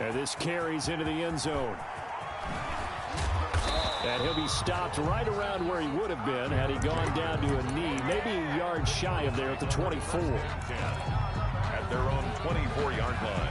And this carries into the end zone. And he'll be stopped right around where he would have been had he gone down to a knee, maybe a yard shy of there at the 24. At their own 24-yard line.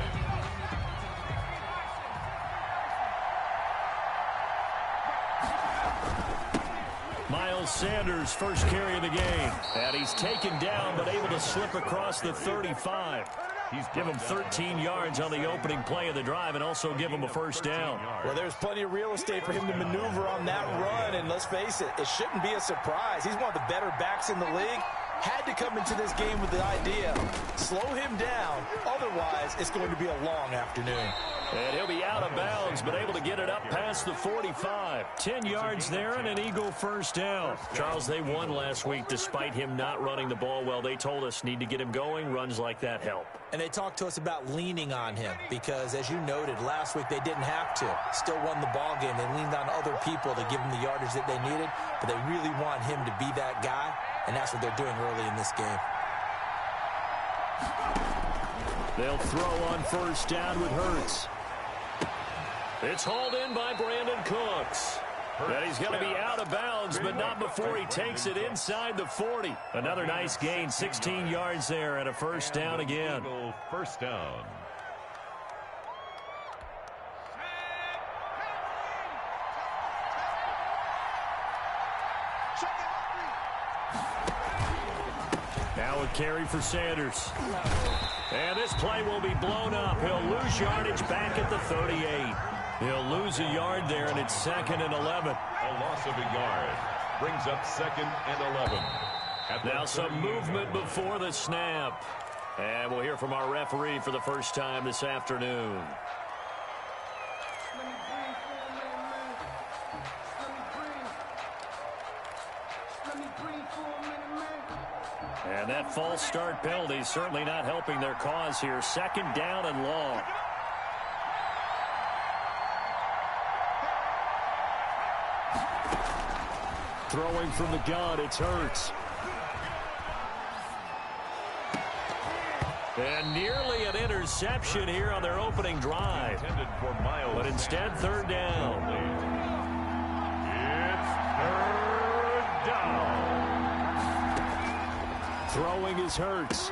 Miles Sanders first carry of the game. And he's taken down but able to slip across the 35. He's given him 13 yards on the opening play of the drive and also give him a first down. Well, there's plenty of real estate for him to maneuver on that run, and let's face it, it shouldn't be a surprise. He's one of the better backs in the league. Had to come into this game with the idea, slow him down, otherwise it's going to be a long afternoon. And he'll be out of bounds, but able to get it up past the 45. 10 yards there and an Eagle first down. Charles, they won last week despite him not running the ball well. They told us need to get him going. Runs like that help. And they talked to us about leaning on him because, as you noted, last week they didn't have to. Still won the ball game. They leaned on other people to give them the yardage that they needed, but they really want him to be that guy, and that's what they're doing early in this game. They'll throw on first down with Hurts. It's hauled in by Brandon Cooks. And he's going to be out of bounds, but not before he takes it inside the 40. Another nice gain, 16 yards there, and a first down again. First down. Now a carry for Sanders. And this play will be blown up. He'll lose yardage back at the 38. He'll lose a yard there, and it's 2nd and 11. A loss of a yard brings up 2nd and 11. Now some movement before the snap. And we'll hear from our referee for the first time this afternoon. And that false start penalty is certainly not helping their cause here. 2nd down and long. Throwing from the gun, it's Hurts. And nearly an interception here on their opening drive. But instead, 3rd down. It's 3rd down. Throwing is Hurts.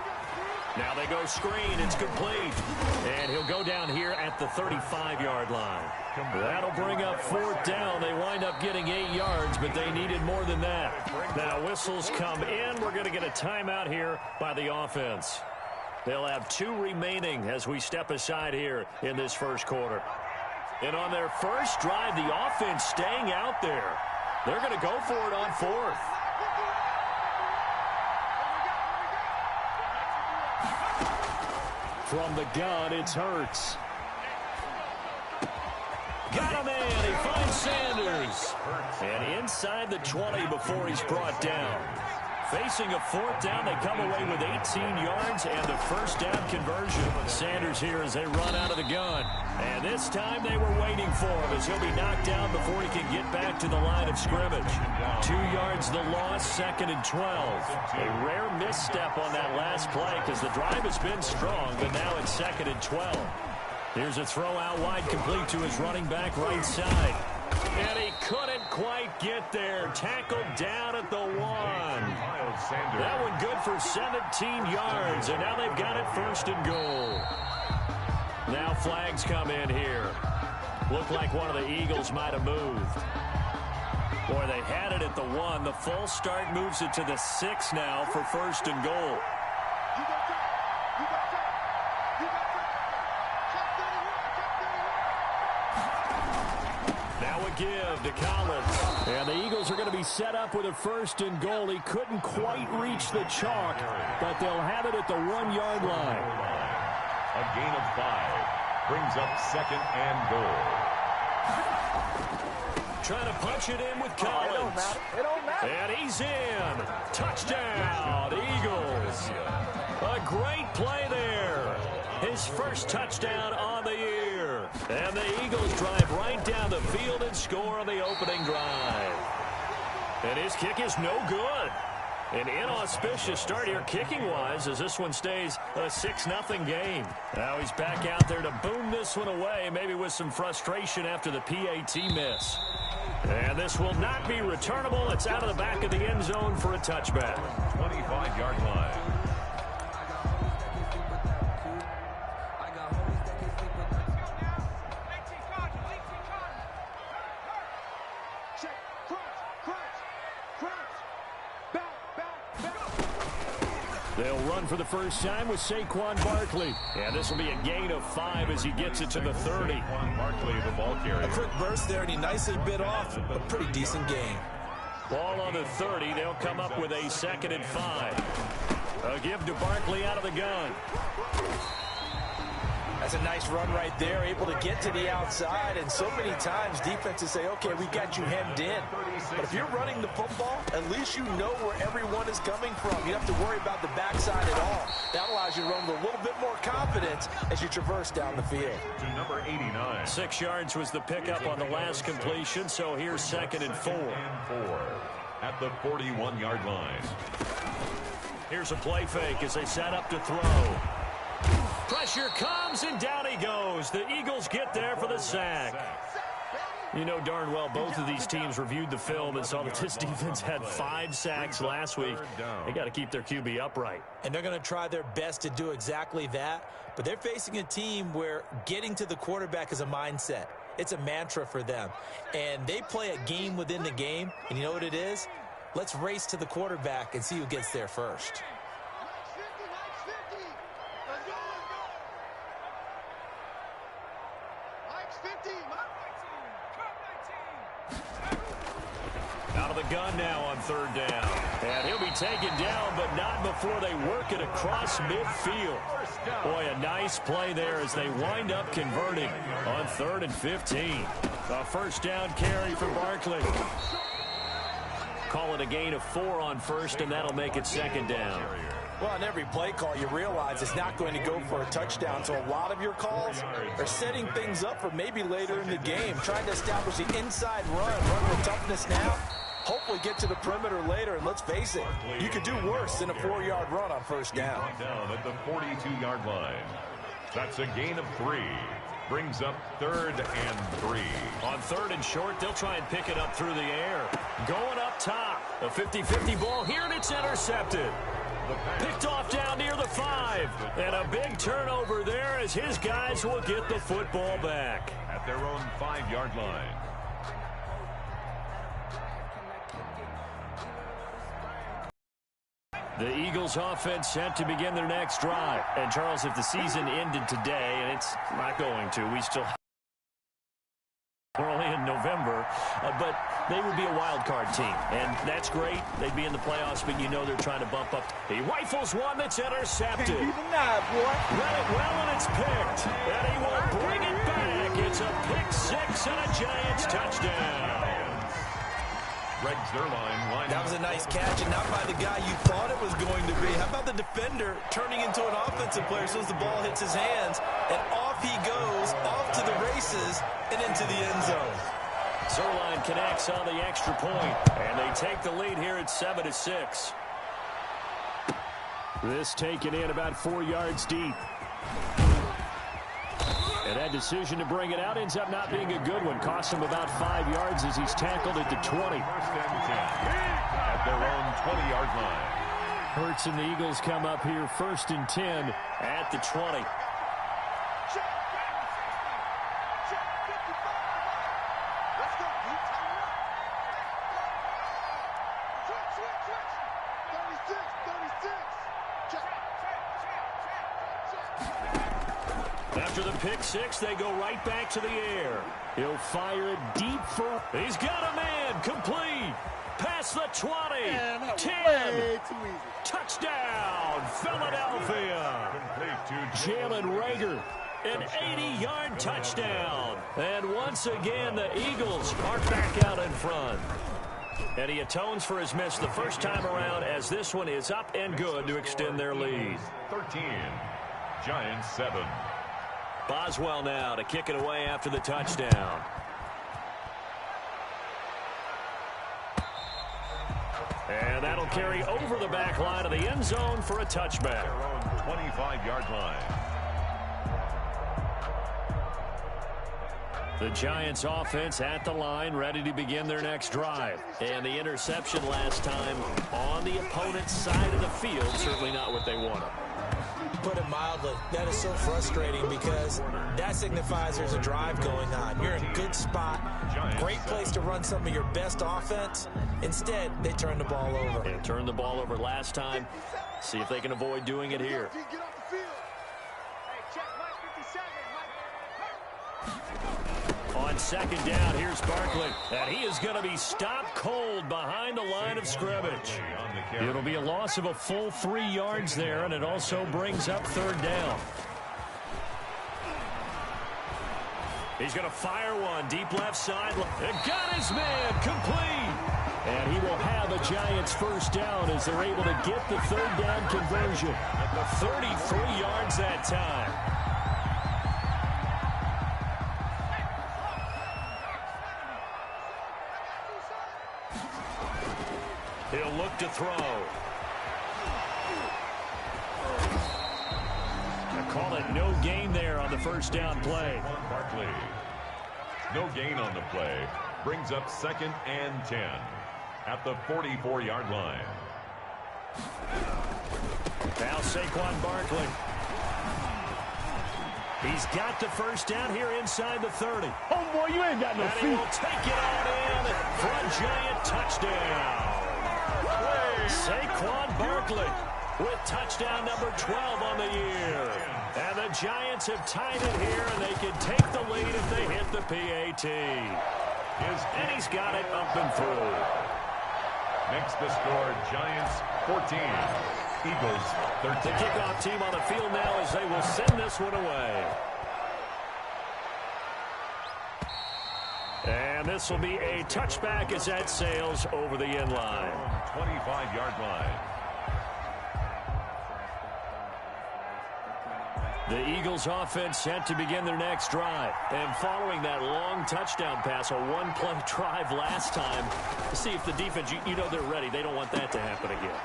Now they go screen. It's complete. And he'll go down here at the 35-yard line. That'll bring up 4th down. They wind up getting 8 yards, but they needed more than that. Now whistles come in. We're going to get a timeout here by the offense. They'll have 2 remaining as we step aside here in this first quarter. And on their first drive, the offense staying out there. They're going to go for it on 4th. From the gun, it's Hurts. Got him in. He finds Sanders. And inside the 20 before he's brought down. Facing a 4th down, they come away with 18 yards and the first down conversion. Sanders here as they run out of the gun. And this time they were waiting for him as he'll be knocked down before he can get back to the line of scrimmage. 2 yards the loss, 2nd and 12. A rare misstep on that last play because the drive has been strong, but now it's 2nd and 12. Here's a throw out wide complete to his running back right side. And he couldn't quite get there. Tackled down at the 1. That one good for 17 yards, and now they've got it 1st and goal. Now flags come in here. Looked like one of the Eagles might have moved. Boy, they had it at the 1. The false start moves it to the 6 now for 1st and goal. Give to Collins. And the Eagles are going to be set up with a 1st and goal. He couldn't quite reach the chalk, but they'll have it at the 1-yard line. A gain of 5 brings up 2nd and goal. Trying to punch it in with Collins. It don't matter. And he's in. Touchdown, Eagles. A great play there. His first touchdown on the year. And the Eagles drive right down the field and score on the opening drive. And his kick is no good. An inauspicious start here kicking-wise as this one stays a 6-0 game. Now he's back out there to boom this one away, maybe with some frustration after the PAT miss. And this will not be returnable. It's out of the back of the end zone for a touchback. 25-yard line. They'll run for the first time with Saquon Barkley. And this will be a gain of 5 as he gets it to the 30. Saquon Barkley, the ball carrier. A quick burst there, and he nicely bit off a pretty decent gain. Ball on the 30. They'll come up with a 2nd and 5. A give to Barkley out of the gun. That's a nice run right there, able to get to the outside, and so many times defenses say, okay, we got you hemmed in. But if you're running the football, at least you know where everyone is coming from. You don't have to worry about the backside at all. That allows you to run with a little bit more confidence as you traverse down the field. To number 89. 6 yards was the pickup on the last completion, so here's 2nd and 4. At the 41-yard line. Here's a play fake as they set up to throw. Pressure comes, and down he goes. The Eagles get there for the sack. You know darn well both of these teams reviewed the film and saw that this defense had 5 sacks last week. They got to keep their QB upright. And they're going to try their best to do exactly that. But they're facing a team where getting to the quarterback is a mindset. It's a mantra for them. And they play a game within the game. And you know what it is? Let's race to the quarterback and see who gets there first. Out of the gun now on 3rd down. And he'll be taken down, but not before they work it across midfield. Boy, a nice play there as they wind up converting on 3rd and 15. A first down carry for Barkley. Call it a gain of 4 on 1st, and that'll make it 2nd down. Well, on every play call, you realize it's not going to go for a touchdown. So a lot of your calls are setting things up for maybe later in the game, trying to establish the inside run with toughness now. Hopefully get to the perimeter later, and let's face it, you could do worse than a 4-yard run on 1st down. Down at the 42-yard line. That's a gain of 3. Brings up 3rd and 3. On 3rd and short, they'll try and pick it up through the air. Going up top. A 50-50 ball here, and it's intercepted. Picked off down near the 5. And a big turnover there as his guys will get the football back. At their own 5-yard line. The Eagles offense set to begin their next drive. And Charles, if the season ended today, and it's not going to, we're only in November, but they would be a wild card team. And that's great. They'd be in the playoffs, but you know they're trying to bump up. He rifles one that's intercepted. Can't be denied, boy. Read it well, and it's picked. And he will bring it back. It's a pick 6 and a Giants touchdown. Greg Zuerlein. That was a nice catch, and not by the guy you thought it was going to be. How about the defender turning into an offensive player as soon as the ball hits his hands, and off he goes, off to the races, and into the end zone. Zuerlein connects on the extra point, and they take the lead here at 7-6. This taken in about 4 yards deep. And that decision to bring it out ends up not being a good one. Costs him about 5 yards as he's tackled at the 20. At their own 20-yard line. Hurts and the Eagles come up here 1st and 10 at the 20. After the pick 6, they go right back to the air. He'll fire it deep for... He's got a man. Complete. Past the 20. 10. Touchdown, Philadelphia. Jalen Reagor. An 80-yard touchdown. And once again, the Eagles are back out in front. And he atones for his miss the first time around as this one is up and good to extend their lead. 13. Giants 7. Boswell now to kick it away after the touchdown. And that'll carry over the back line of the end zone for a touchback. Their own 25-yard line. The Giants offense at the line, ready to begin their next drive. And the interception last time on the opponent's side of the field, certainly not what they wanted. Put it mildly, that is so frustrating because that signifies there's a drive going on. You're in a good spot, great place to run some of your best offense. Instead, they turn the ball over. They turned the ball over last time. See if they can avoid doing it here. On second down, here's Barkley. And he is going to be stopped cold behind the line of scrimmage. It'll be a loss of a full 3 yards there, and it also brings up third down. He's going to fire one deep left side. And got his man complete. And he will have a Giants first down as they're able to get the third down conversion. 33 yards that time. He'll look to throw. I call it no gain there on the first down play. Barkley. No gain on the play. Brings up 2nd and 10 at the 44-yard line. Now Saquon Barkley. He's got the first down here inside the 30. Oh, boy, you ain't got no feet. And he will take it on in for a Giant touchdown. Saquon Barkley with touchdown number 12 on the year. And the Giants have tied it here, and they can take the lead if they hit the PAT. And he's got it up and through. Makes the score Giants 14, Eagles 13. The kickoff team on the field now as they will send this one away. And this will be a touchback as that sails over the end line. 25-yard line. The Eagles offense set to begin their next drive. And following that long touchdown pass, a one-play drive last time, to see if the defense, you know they're ready. They don't want that to happen again.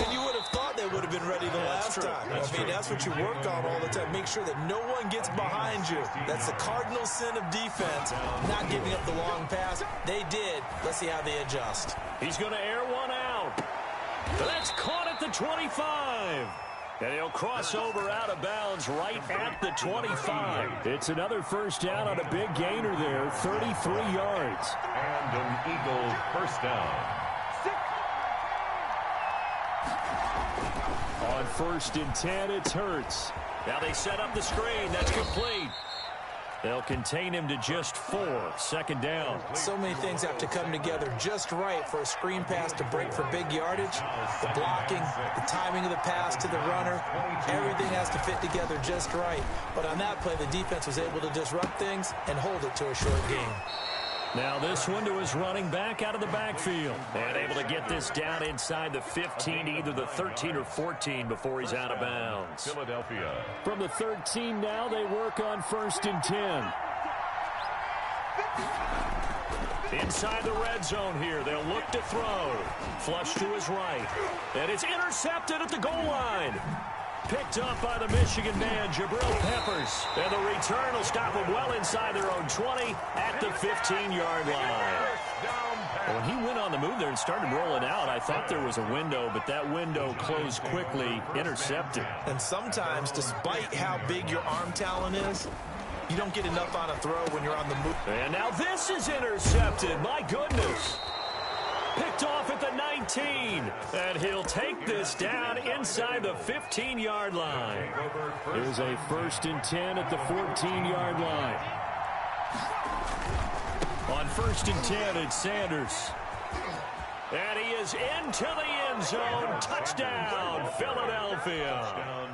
And you would have thought they would have been ready the last time. That's what you work on all the time. Make sure that no one gets behind you. That's the cardinal sin of defense, not giving up the long pass. They did. Let's see how they adjust. He's going to air one out. That's caught at the 25. And he'll cross over out of bounds right at the 25. It's another first down on a big gainer there, 33 yards. And an Eagle first down. On 1st and 10, it's Hurts. Now they set up the screen. That's complete. They'll contain him to just 4. Second down. So many things have to come together just right for a screen pass to break for big yardage. The blocking, the timing of the pass to the runner, everything has to fit together just right. But on that play, the defense was able to disrupt things and hold it to a short game. Now this one to his running back out of the backfield. And able to get this down inside the 15, either the 13 or 14 before he's out of bounds. Philadelphia. From the 13 now, they work on 1st and 10. Inside the red zone here, they'll look to throw. Flush to his right. And it's intercepted at the goal line. Picked up by the Michigan man, Jabril Peppers. And the return will stop them well inside their own 20 at the 15-yard line. When he went on the move there and started rolling out, I thought there was a window, but that window closed quickly, intercepted. And sometimes, despite how big your arm talent is, you don't get enough on a throw when you're on the move. And now this is intercepted. My goodness. Picked off at the 19. And he'll take this down inside the 15-yard line. There's a 1st and 10 at the 14-yard line. On 1st and 10, it's Sanders. And he is into the end zone. Touchdown, Philadelphia.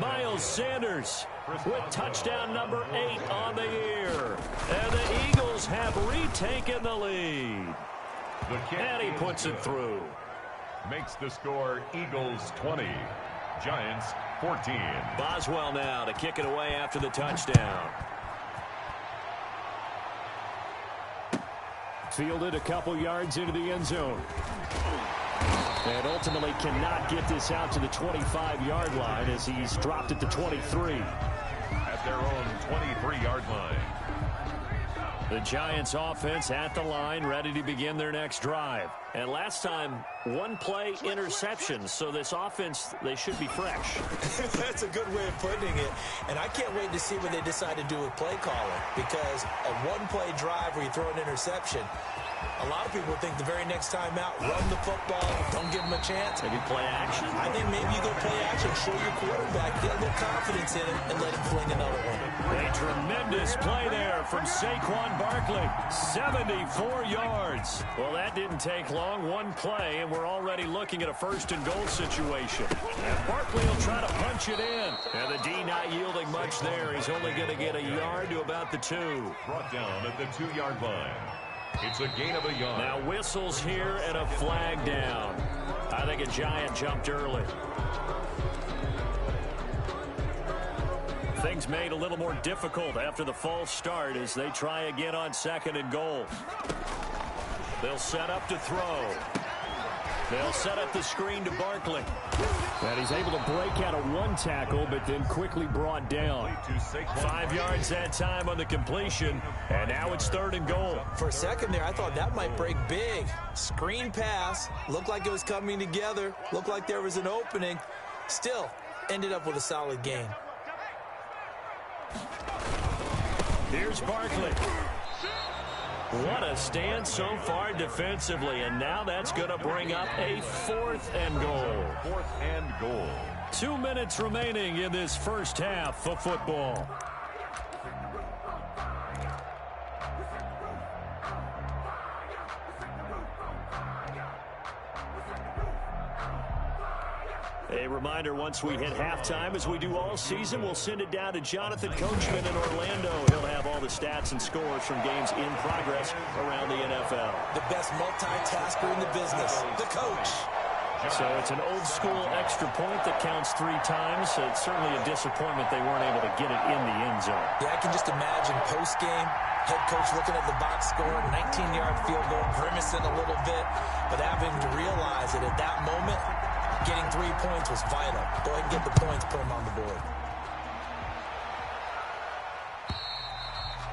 Miles Sanders with touchdown number 8 on the year. And the Eagles have retaken the lead. And he puts it through. Makes the score Eagles 20, Giants 14. Boswell now to kick it away after the touchdown. Fielded a couple yards into the end zone. And ultimately cannot get this out to the 25-yard line as he's dropped at the 23. At their own 23-yard line. The Giants offense at the line, ready to begin their next drive. And last time, one play interception. So this offense, they should be fresh. That's a good way of putting it. And I can't wait to see what they decide to do with play calling. Because a one-play drive where you throw an interception, a lot of people think the very next time out, run the football, don't give them a chance. Maybe play action. I think maybe you go play action, show your quarterback, get a little confidence in him, and let him fling another one. A tremendous play there from Saquon Barkley. 74 yards. Well, that didn't take long. One play, and we're already looking at a first-and-goal situation. And Barkley will try to punch it in. And the D not yielding much there. He's only going to get a yard to about the 2. Brought down at the 2-yard line. It's a gain of a yard. Now whistles here and a flag down. I think a Giant jumped early. Things made a little more difficult after the false start as they try again on 2nd and goal. They'll set up to throw. They'll set up the screen to Barkley. And he's able to break out of one tackle, but then quickly brought down. 5 yards that time on the completion, and now it's 3rd and goal. For a second there, I thought that might break big. Screen pass, looked like it was coming together, looked like there was an opening. Still, ended up with a solid gain. Here's Barkley. What a stand so far defensively, and now that's going to bring up a 4th and goal. 4th and goal. 2 minutes remaining in this first half of football. A reminder, once we hit halftime, as we do all season, we'll send it down to Jonathan Coachman in Orlando. He'll have all the stats and scores from games in progress around the NFL. The best multitasker in the business, the coach. So it's an old-school extra point that counts 3 times. So it's certainly a disappointment they weren't able to get it in the end zone. Yeah, I can just imagine post-game, head coach looking at the box score, 19-yard field goal, grimacing a little bit, but having to realize that at that moment, getting 3 points was vital. Go ahead and get the points, put them on the board.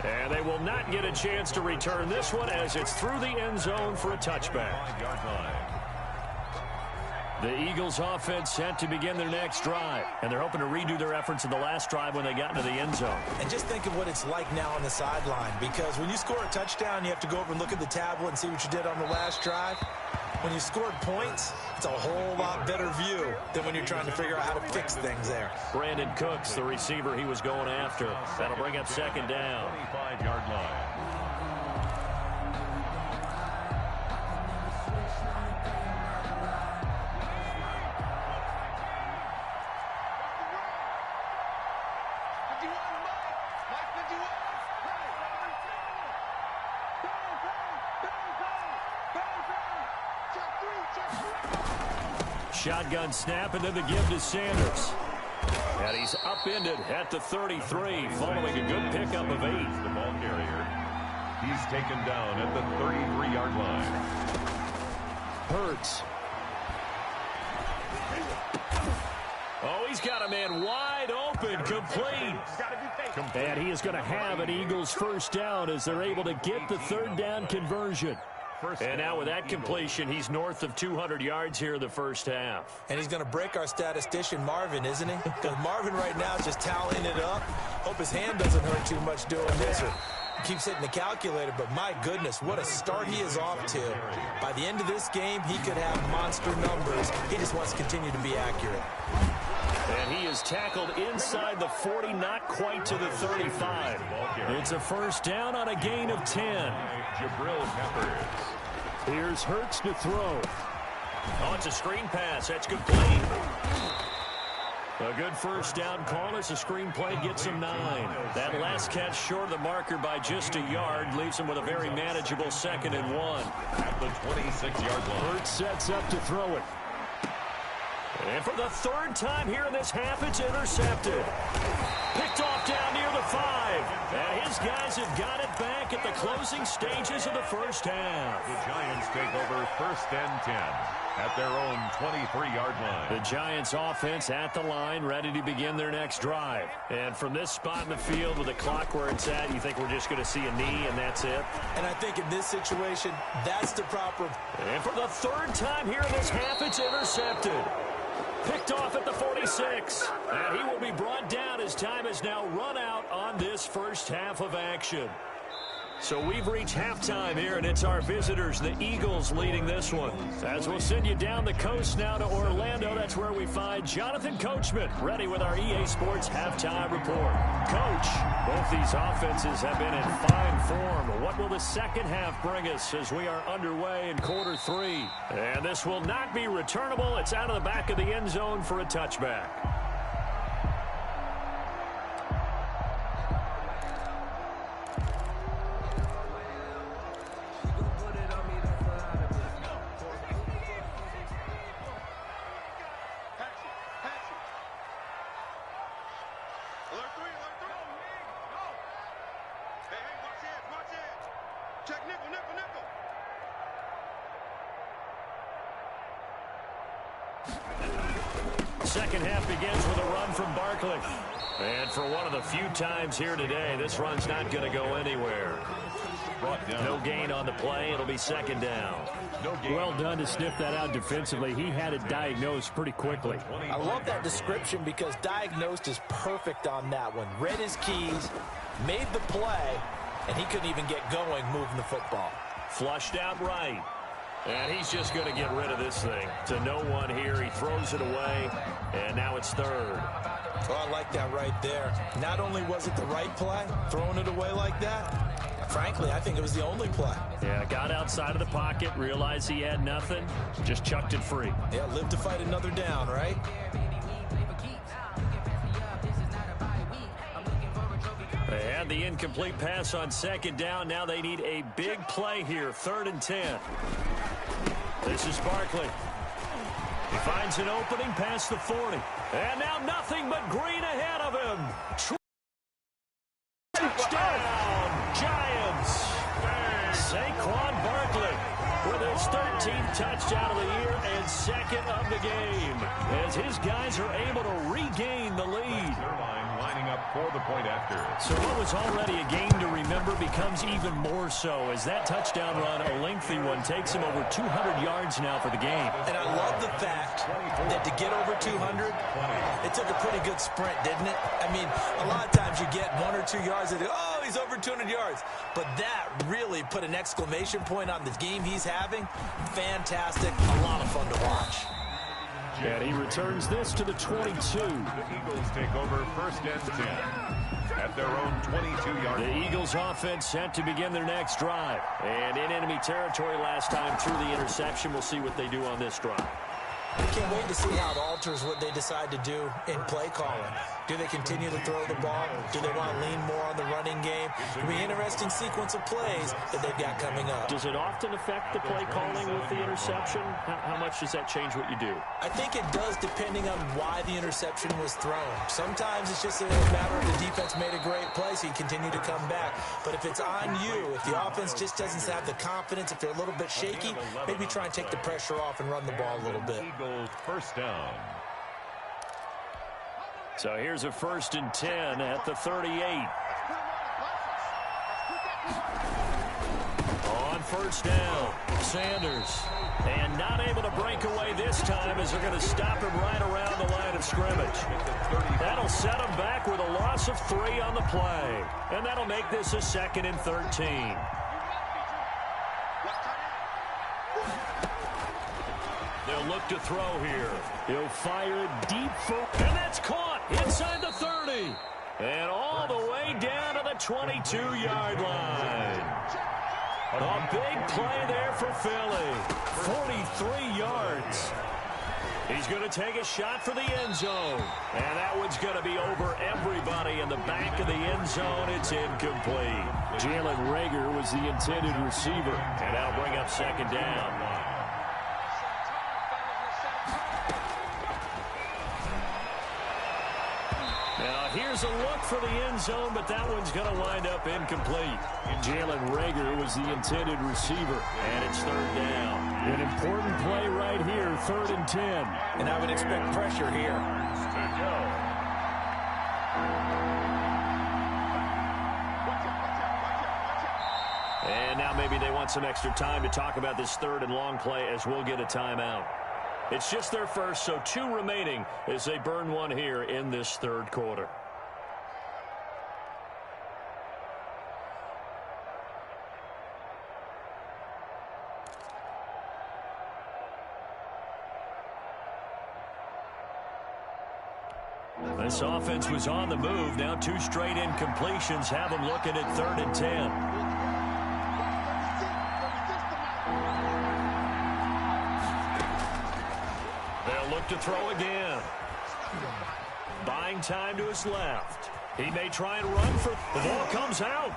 And they will not get a chance to return this one as it's through the end zone for a touchback. 5-yard line. The Eagles offense set to begin their next drive. And they're hoping to redo their efforts in the last drive when they got into the end zone. And just think of what it's like now on the sideline. Because when you score a touchdown, you have to go over and look at the tablet and see what you did on the last drive. When you scored points, it's a whole lot better view than when you're trying to figure out how to fix things there. Brandon Cooks, the receiver he was going after. That'll bring up 2nd down. 25-yard line. Shotgun snap, and then the give to Sanders. And he's upended at the 33, following a good pickup of 8. The ball carrier. He's taken down at the 33-yard line. Hurts. Oh, he's got a man wide open, complete. And he is going to have an Eagles first down as they're able to get the 3rd down conversion. And now with that completion, he's north of 200 yards here in the first half. And he's going to break our statistician, Marvin, isn't he? Because Marvin right now is just tallying it up. Hope his hand doesn't hurt too much doing this, or keeps hitting the calculator. But my goodness, what a start he is off to. By the end of this game, he could have monster numbers. He just wants to continue to be accurate. And he is tackled inside the 40, not quite to the 35. It's a first down on a gain of 10. Jabril Peppers. Here's Hurts to throw. Oh, it's a screen pass. That's complete. A good first down call as the screen play gets him 9. That last catch short of the marker by just a yard leaves him with a very manageable 2nd and 1. At the 26-yard line. Hurts sets up to throw it. And for the 3rd time here in this half, it's intercepted. Picked off down near the 5. And his these guys have got it back at the closing stages of the first half. The Giants take over 1st and 10 at their own 23-yard line. The Giants offense at the line, ready to begin their next drive. And from this spot in the field with the clock where it's at, you think we're just going to see a knee and that's it? And I think in this situation, that's the proper. And for the 3rd time here in this half, it's intercepted. Picked off at the 46. And he will be brought down as time has now run out on this first half of action. So we've reached halftime here, and it's our visitors, the Eagles, leading this one. As we'll send you down the coast now to Orlando, that's where we find Jonathan Coachman, ready with our EA Sports halftime report. Coach, both these offenses have been in fine form. What will the second half bring us as we are underway in quarter 3? And this will not be returnable. It's out of the back of the end zone for a touchback. Second half begins with a run from Barkley. And for one of the few times here today, this run's not going to go anywhere. No gain on the play. It'll be 2nd down. Well done to sniff that out defensively. He had it diagnosed pretty quickly. I love that description because diagnosed is perfect on that one. Read his keys, made the play, and he couldn't even get going moving the football. Flushed out right. And he's just going to get rid of this thing. To no one here. He throws it away, and now it's 3rd. Oh, I like that right there. Not only was it the right play, throwing it away like that, frankly, I think it was the only play. Yeah, got outside of the pocket, realized he had nothing, just chucked it free. Yeah, live to fight another down, right? They had the incomplete pass on 2nd down. Now they need a big play here, 3rd and 10. This is Barkley. He finds an opening past the 40. And now nothing but green ahead of him. Touchdown, Giants. Saquon Barkley with his 13th touchdown of the year and 2nd of the game, as his guys are able to regain the lead. Lining up for the point after. So what was already a game to remember becomes even more so as that touchdown run, a lengthy one, takes him over 200 yards now for the game. And I love the fact that to get over 200, it took a pretty good sprint, didn't it? I mean, a lot of times you get 1 or 2 yards and oh, he's over 200 yards. But that really put an exclamation point on the game he's having. Fantastic. A lot of fun to watch. And he returns this to the 22. The Eagles take over 1st and 10 at their own 22-yard line. The Eagles offense set to begin their next drive. And in enemy territory last time through the interception. We'll see what they do on this drive. I can't wait to see how it alters what they decide to do in play calling. Do they continue to throw the ball? Do they want to lean more on the running game? It'll be an interesting sequence of plays that they've got coming up. Does it often affect the play calling with the interception? How much does that change what you do? I think it does depending on why the interception was thrown. Sometimes it's just a matter of the defense made a great play, so you continue to come back. But if it's on you, if the offense just doesn't have the confidence, if they're a little bit shaky, maybe try and take the pressure off and run the ball a little bit. Eagles 1st down. So here's a 1st and 10 at the 38. On 1st down, Sanders. And not able to break away this time as they're going to stop him right around the line of scrimmage. That'll set him back with a loss of 3 on the play. And that'll make this a 2nd and 13. They'll look to throw here. He'll fire it deep for, and that's caught inside the 30. And all the way down to the 22-yard line. A big play there for Philly. 43 yards. He's going to take a shot for the end zone. And that one's going to be over everybody in the back of the end zone. It's incomplete. Jalen Reagor was the intended receiver. And that'll bring up 2nd down. Now, here's a look for the end zone, but that one's going to wind up incomplete. Jalen Reagor was the intended receiver, and it's third down. An important play right here, 3rd and 10. And I would expect pressure here. And now maybe they want some extra time to talk about this 3rd and long play as we'll get a timeout. It's just their first, so 2 remaining as they burn one here in this 3rd quarter. This offense was on the move. Now 2 straight incompletions have them looking at 3rd and 10. Look to throw again. Buying time to his left. He may try and run for... The ball comes out.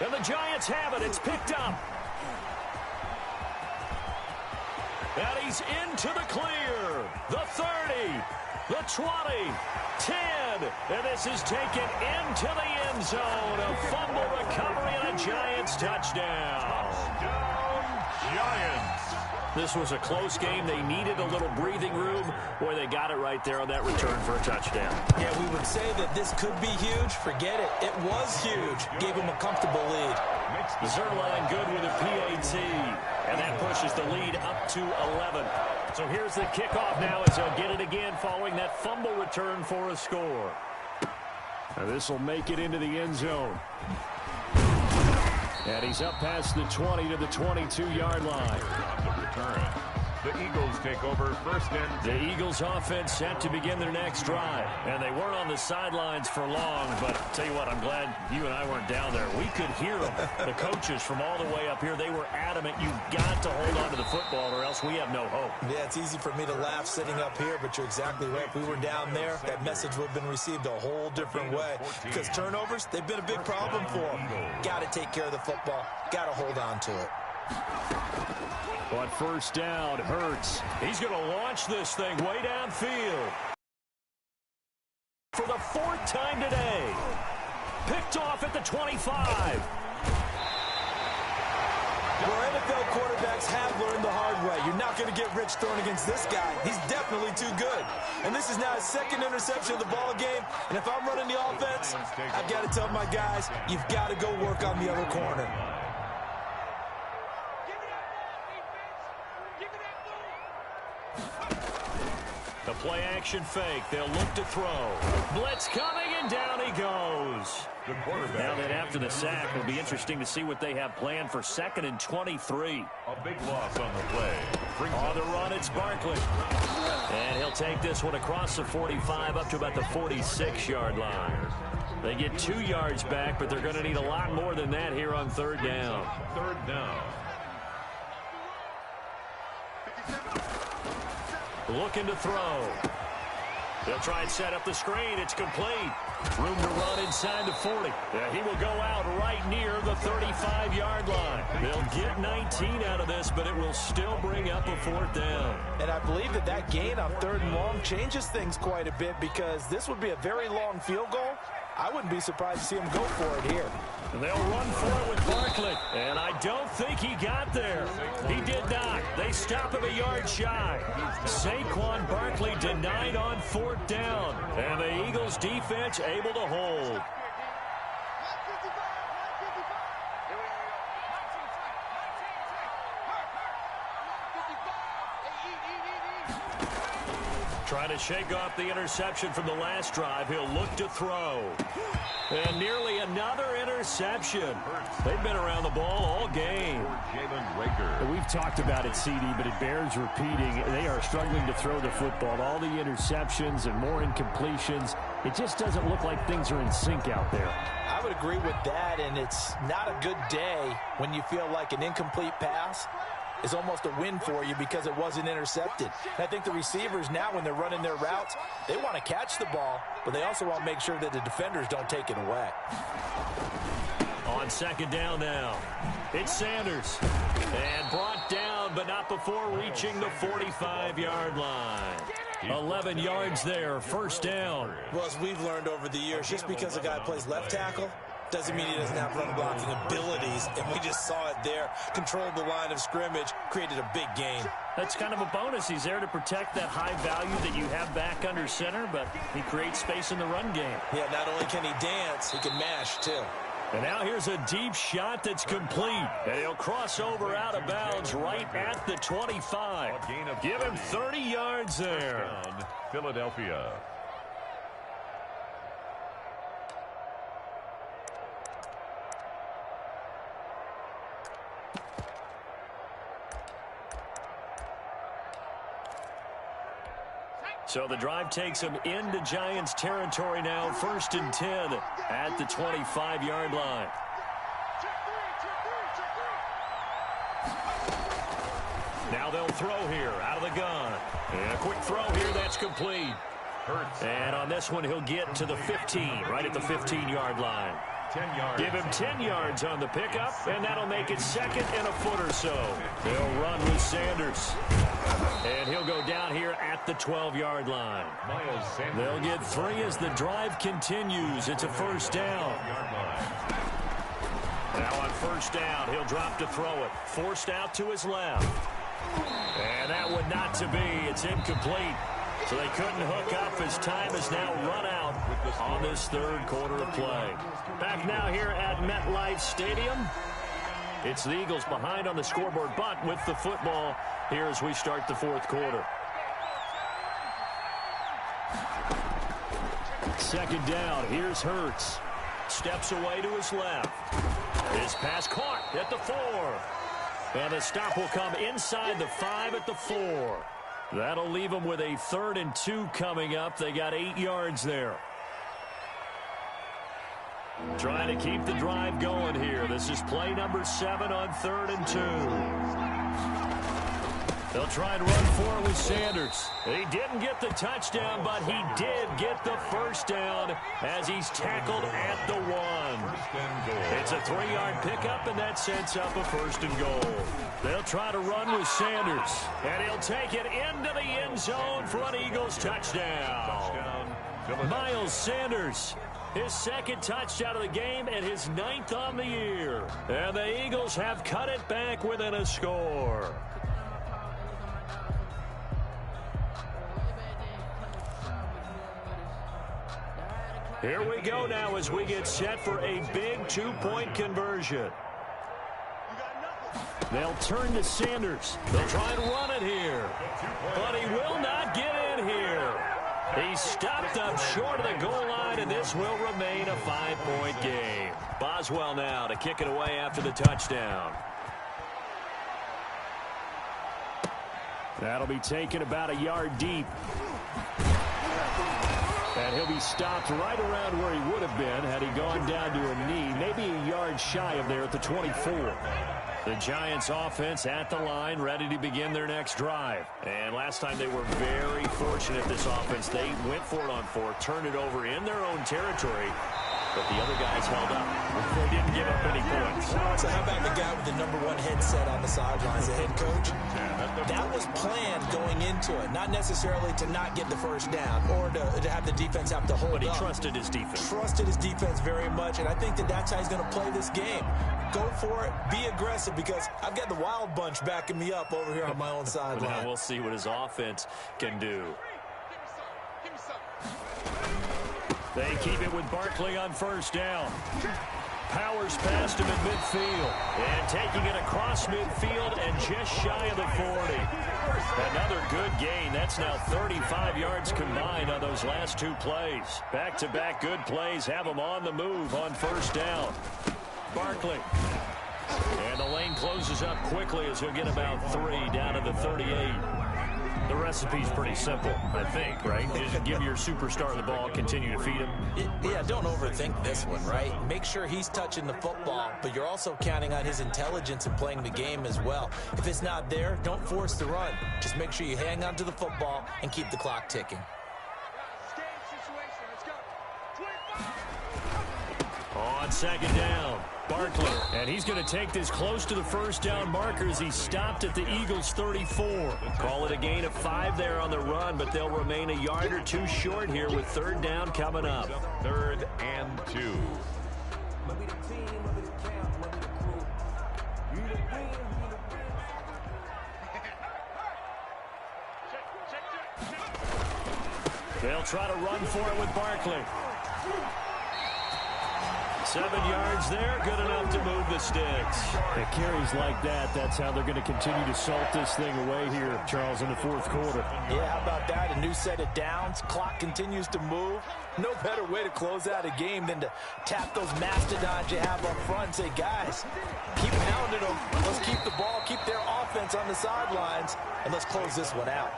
And the Giants have it. It's picked up. And he's into the clear. The 30. The 20. 10. And this is taken into the end zone. A fumble recovery and a Giants touchdown. Touchdown, Giants. This was a close game. They needed a little breathing room. Boy, they got it right there on that return for a touchdown. Yeah, we would say that this could be huge. Forget it. It was huge. Gave them a comfortable lead. Zerline good with a PAT. And that pushes the lead up to 11. So here's the kickoff now as they'll get it again following that fumble return for a score. Now this will make it into the end zone. And he's up past the 20 to the 22-yard line. The Eagles take over 1st and 10. The Eagles offense set to begin their next drive. And they weren't on the sidelines for long, but I'll tell you what, I'm glad you and I weren't down there. We could hear them. The coaches from all the way up here, they were adamant. You've got to hold on to the football or else we have no hope. Yeah, it's easy for me to laugh sitting up here, but you're exactly right. If we were down there, that message would have been received a whole different way. Because turnovers, they've been a big problem for them. Got to take care of the football. Got to hold on to it. But first down, Hurts. He's going to launch this thing way downfield. For the 4th time today. Picked off at the 25. Where NFL quarterbacks have learned the hard way. You're not going to get rich throwing against this guy. He's definitely too good. And this is now his 2nd interception of the ball game. And if I'm running the offense, I've got to tell my guys, you've got to go work on the other corner. The play action fake. They'll look to throw. Blitz coming, and down he goes. The quarterback. Now that after the sack, it'll be interesting to see what they have planned for 2nd and 23. A big loss on the play. On the run, it's Barkley. And he'll take this one across the 45 up to about the 46-yard line. They get 2 yards back, but they're going to need a lot more than that here on 3rd down. 3rd down. Looking to throw. They'll try and set up the screen. It's complete. Room to run inside the 40. Yeah, he will go out right near the 35-yard line. They'll get 19 out of this, but it will still bring up a 4th down. And I believe that gain on 3rd and long changes things quite a bit because this would be a very long field goal. I wouldn't be surprised to see him go for it here. They'll run for it with Barkley. And I don't think he got there. He did not. They stop him a yard shy. Saquon Barkley denied on 4th down. And the Eagles defense able to hold. Trying to shake off the interception from the last drive. He'll look to throw. And nearly another interception. They've been around the ball all game. Jalen Reagor. We've talked about it, CD, but it bears repeating. They are struggling to throw the football. All the interceptions and more incompletions. It just doesn't look like things are in sync out there. I would agree with that, and it's not a good day when you feel like an incomplete pass is almost a win for you because it wasn't intercepted. And I think the receivers now, when they're running their routes, they want to catch the ball, but they also want to make sure that the defenders don't take it away. On 2nd down now, it's Sanders. And brought down, but not before reaching the 45-yard line. 11 yards there, first down. Well, as we've learned over the years, just because a guy plays left tackle doesn't mean he doesn't have run blocking abilities, and we just saw it there. Controlled the line of scrimmage, created a big gain. That's kind of a bonus. He's there to protect that high value that you have back under center, but he creates space in the run game. Yeah, not only can he dance, he can mash, too. And now here's a deep shot that's complete. And he'll cross over out of bounds right at the 25. Give him 30 yards there. Philadelphia. So the drive takes him into Giants territory now, 1st and 10 at the 25-yard line. Now they'll throw here out of the gun. And a quick throw here, that's complete. And on this one, he'll get to the 15, right at the 15-yard line. 10 yards. Give him 10 yards on the pickup, and that'll make it 2nd and a foot or so. They'll run with Sanders. And he'll go down here at the 12-yard line. They'll get 3 as the drive continues. It's a first down. Now on first down, he'll drop to throw it. Forced out to his left. And that one not to be. It's incomplete. So they couldn't hook up as time is now run out on this 3rd quarter of play. Back now here at MetLife Stadium. It's the Eagles behind on the scoreboard, but with the football here as we start the 4th quarter. 2nd down. Here's Hurts. Steps away to his left. His pass caught at the 4. And the stop will come inside the 5 at the 4. That'll leave them with a 3rd and 2 coming up. They got 8 yards there. Trying to keep the drive going here. This is play number 7 on 3rd and 2. They'll try and run for it with Sanders. He didn't get the touchdown, but he did get the first down as he's tackled at the 1. It's a 3-yard pickup, and that sets up a 1st and goal. They'll try to run with Sanders, and he'll take it into the end zone for an Eagles touchdown. Miles Sanders, his 2nd touchdown of the game and his 9th on the year. And the Eagles have cut it back within a score. Here we go now as we get set for a big 2-point conversion. They'll turn to Sanders. They'll try and run it here. But he will not get in here. He's stopped up short of the goal line, and this will remain a 5-point game. Boswell now to kick it away after the touchdown. That'll be taken about a yard deep. And he'll be stopped right around where he would have been had he gone down to a knee, maybe a yard shy of there at the 24. The Giants offense at the line, ready to begin their next drive. And last time they were very fortunate, this offense. They went for it on 4, turned it over in their own territory, but the other guys held up. They didn't give up any points. So how about the guy with the number 1 headset on the sidelines, the head coach? That was planned going into it, not necessarily to not get the first down or to have the defense have to hold up. But he trusted his defense. Trusted his defense very much, and I think that's how he's going to play this game. Go for it, be aggressive, because I've got the Wild Bunch backing me up over here on my own sideline. Now we'll see what his offense can do. They keep it with Barkley on first down. Powers past him at midfield. And taking it across midfield and just shy of the 40. Another good gain. That's now 35 yards combined on those last 2 plays. Back-to-back good plays have them on the move on first down. Barkley. And the lane closes up quickly as he'll get about 3 down to the 38. The recipe's pretty simple, I think, right? Just give your superstar the ball, continue to feed him. Yeah, don't overthink this one, right? Make sure he's touching the football, but you're also counting on his intelligence in playing the game as well. If it's not there, don't force the run. Just make sure you hang on to the football and keep the clock ticking. On 2nd down, Barkley. And he's going to take this close to the first down marker as he stopped at the Eagles' 34. Call it a gain of 5 there on the run, but they'll remain a yard or two short here with third down coming up. 3rd and 2. They'll try to run for it with Barkley. 7 yards there, good enough to move the sticks. It carries like that. That's how they're going to continue to salt this thing away here, Charles, in the fourth quarter. Yeah, how about that? A new set of downs. Clock continues to move. No better way to close out a game than to tap those mastodons you have up front and say, guys, keep pounding them. Let's keep the ball, keep their offense on the sidelines, and let's close this one out.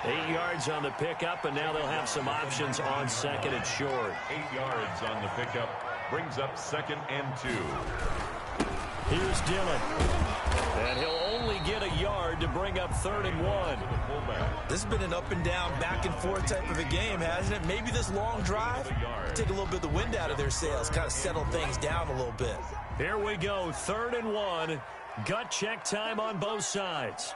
8 yards on the pickup, and now they'll have some options on 2nd and short. 8 yards on the pickup. Brings up 2nd and 2. Here's Dillon. And he'll only get a yard to bring up 3rd and 1. This has been an up and down, back and forth type of a game, hasn't it? Maybe this long drive, take a little bit of the wind out of their sails, kind of settle things down a little bit. Here we go, 3rd and 1. Gut check time on both sides.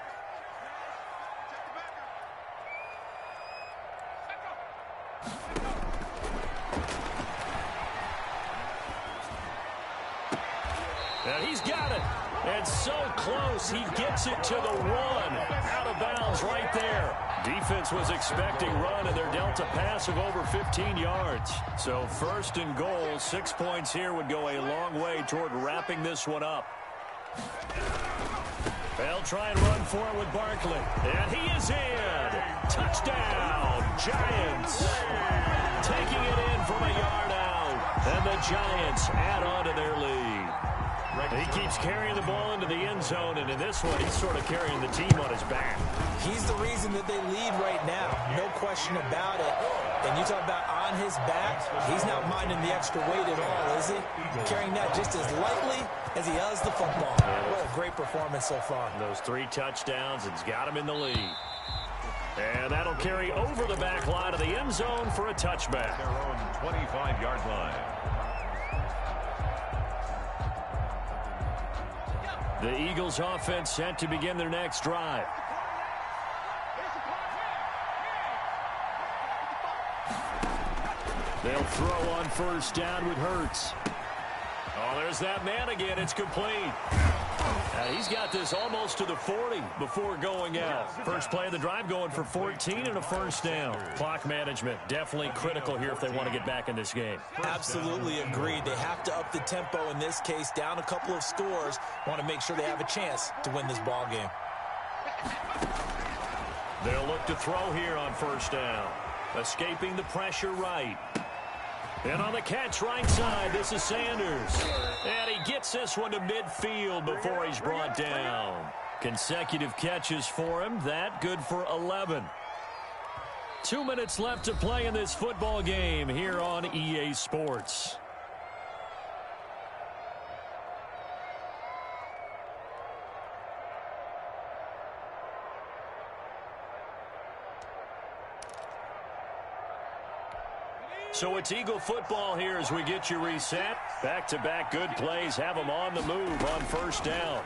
And he's got it. And so close, he gets it to the 1. Out of bounds right there. Defense was expecting run, and they're dealt a pass of over 15 yards. So 1st and goal, 6 points here would go a long way toward wrapping this one up. They'll try and run for it with Barkley. And he is in. Touchdown, Giants. Taking it in from a yard out. And the Giants add on to their lead. He keeps carrying the ball into the end zone, and in this one, he's sort of carrying the team on his back. He's the reason that they lead right now. No question about it. And you talk about on his back, he's not minding the extra weight at all, is he? Carrying that just as lightly as he does the football. What a great performance so far. Those 3 touchdowns, it's got him in the lead. And that'll carry over the back line of the end zone for a touchback. Their own 25-yard line. The Eagles offense set to begin their next drive. They'll throw on 1st down with Hurts. Oh, there's that man again. It's complete. He's got this almost to the 40 before going out. First play of the drive going for 14 and a 1st down. Clock management definitely critical here if they want to get back in this game. Absolutely agreed. They have to up the tempo in this case, down a couple of scores. Want to make sure they have a chance to win this ball game. They'll look to throw here on 1st down. Escaping the pressure right. And on the catch right side, this is Sanders. And he gets this one to midfield before he's brought down. Consecutive catches for him. That good for 11. 2 minutes left to play in this football game here on EA Sports. So it's Eagle football here as we get you reset. Back-to-back good plays have them on the move on 1st down.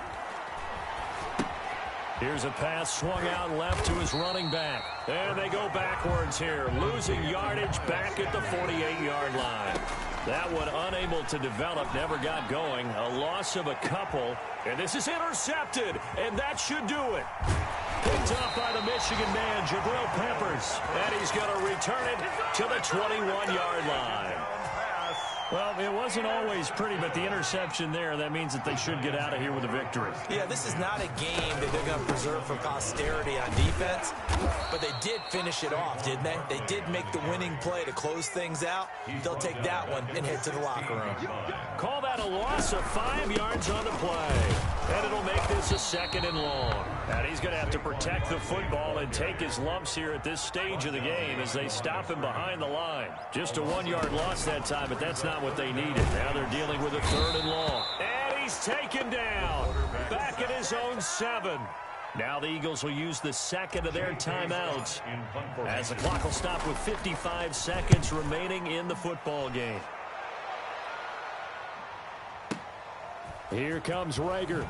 Here's a pass swung out left to his running back. And they go backwards here, losing yardage back at the 48-yard line. That one unable to develop, never got going. A loss of a couple, and this is intercepted, and that should do it. Picked up by the Michigan man, Jabril Peppers, and he's going to return it to the 21-yard line. Well, it wasn't always pretty, but the interception there, that means that they should get out of here with a victory. Yeah, this is not a game that they're going to preserve for posterity on defense, but they did finish it off, didn't they? They did make the winning play to close things out. They'll take that one and head to the locker room. Call that a loss of 5 yards on the play, and it'll make this a 2nd and long. And he's going to have to protect the football and take his lumps here at this stage of the game as they stop him behind the line. Just a 1-yard loss that time, but that's not what they needed. Now they're dealing with a 3rd and long. And he's taken down. Back at his own 7. Now the Eagles will use the 2nd of their timeouts as the clock will stop with 55 seconds remaining in the football game. Here comes Rager.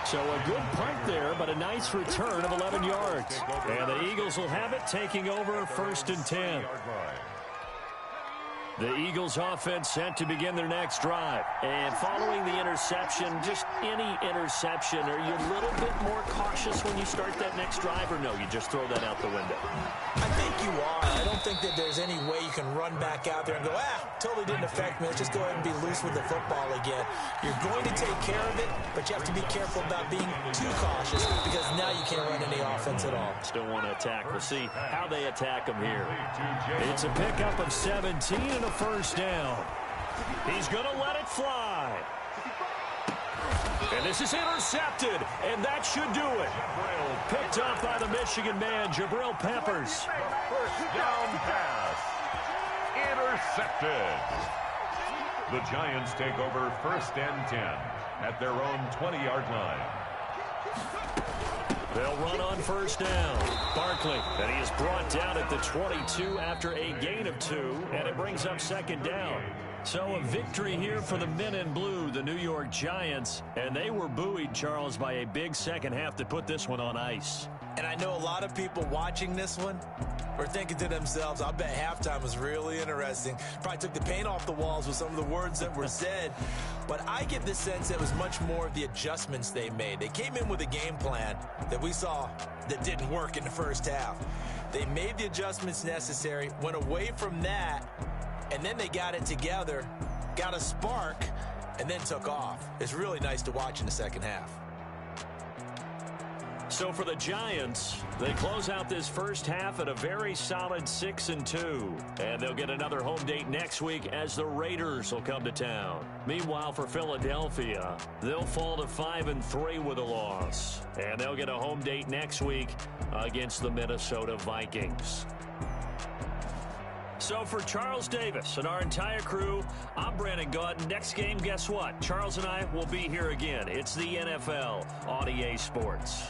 So a good punt there, but a nice return of 11 yards. And the Eagles will have it, taking over 1st and 10. The Eagles offense set to begin their next drive. And following the interception, just any interception, are you a little bit more cautious when you start that next drive, or no, you just throw that out the window? I think you are. I don't think that there's any way you can run back out there and go, totally didn't affect me. Let's just go ahead and be loose with the football again. You're going to take care of it, but you have to be careful about being too cautious because now you can't run any offense at all. Still want to attack. We'll see how they attack them here. It's a pickup of 17 and a first down. He's going to let it fly. And this is intercepted, and that should do it. Picked up by the Michigan man, Jabril Peppers. First down pass. Intercepted. The Giants take over 1st and 10 at their own 20-yard line. They'll run on 1st down. Barkley, and he is brought down at the 22 after a gain of 2, and it brings up 2nd down. So a victory here for the men in blue, the New York Giants, and they were buoyed, Charles, by a big second half to put this one on ice. And I know a lot of people watching this one were thinking to themselves, I bet halftime was really interesting. Probably took the paint off the walls with some of the words that were said. But I get the sense that it was much more of the adjustments they made. They came in with a game plan that we saw that didn't work in the first half. They made the adjustments necessary, went away from that, and then they got it together, got a spark, and then took off. It's really nice to watch in the second half. So for the Giants, they close out this first half at a very solid 6-2. And they'll get another home date next week as the Raiders will come to town. Meanwhile, for Philadelphia, they'll fall to 5-3 with a loss. And they'll get a home date next week against the Minnesota Vikings. So for Charles Davis and our entire crew, I'm Brandon Gaudin. Next game, guess what? Charles and I will be here again. It's the NFL on EA Sports.